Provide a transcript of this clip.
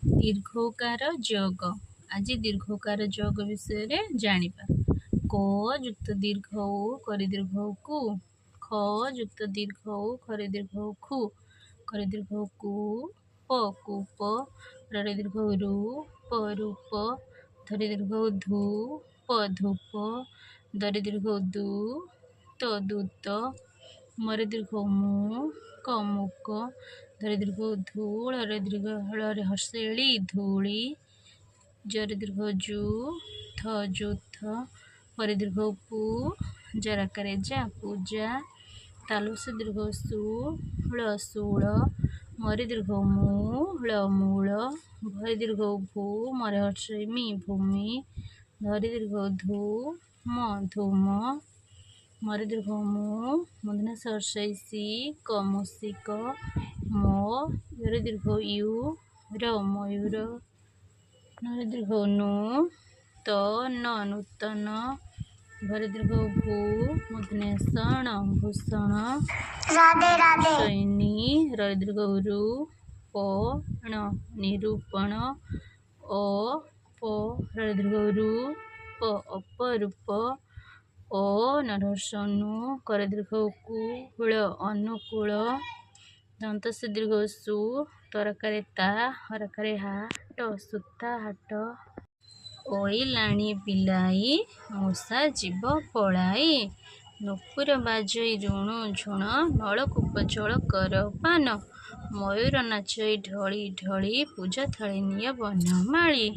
दीर्घकार जोग आज दीर्घकार जोग विषय जानिबा। क युक्त दीर्घ ऊ करि दीर्घ कु ख युक्त दीर्घ ऊ करि दीर्घ खु करि दीर्घ कु प रे दीर्घ रु प रूप धरि दीर्घ धु प धूप दरि दीर्घ दु त दूत मरे दीर्घ मु क मुक धरि दीर्घ धूल रे दीर्घ हଳରେ हसेली धूली जरे दीर्घ जु थ जुथ परे दीर्घ पु जराकारे जा पूजा तालु से दीर्घ सु हळ सूळ मरे दीर्घ मु हळ मूळ भरे दीर्घ भू मरे हर्षमी भूमि धरि दीर्घ धू म धूम मरे दीर्घ मु मूर्धन्य स हर्षैसी क मूषिक मो यरे दीर्घ यु र मयूर नरे दीर्घ नु त न नूतन भरे दीर्घ भू मूर्धन्य षण भूषण सैनी रे दीर्घ रु प ण निरूपण ओ प रे दीर्घ रु प अपरूप ओ नरहर्षनु करे दीर्घ कु हुळ अनुकूल दंत से दीर्घ सु तरकारे ता हरकारे हा ट सुता हाट ओइलाणी बिलाई मूषा जीव पलाई नुपुर बाजई ऋणु झुण नलकूप जल कर पान मयूर नाचई ढली ढली पूजा थाली निय बनमाली।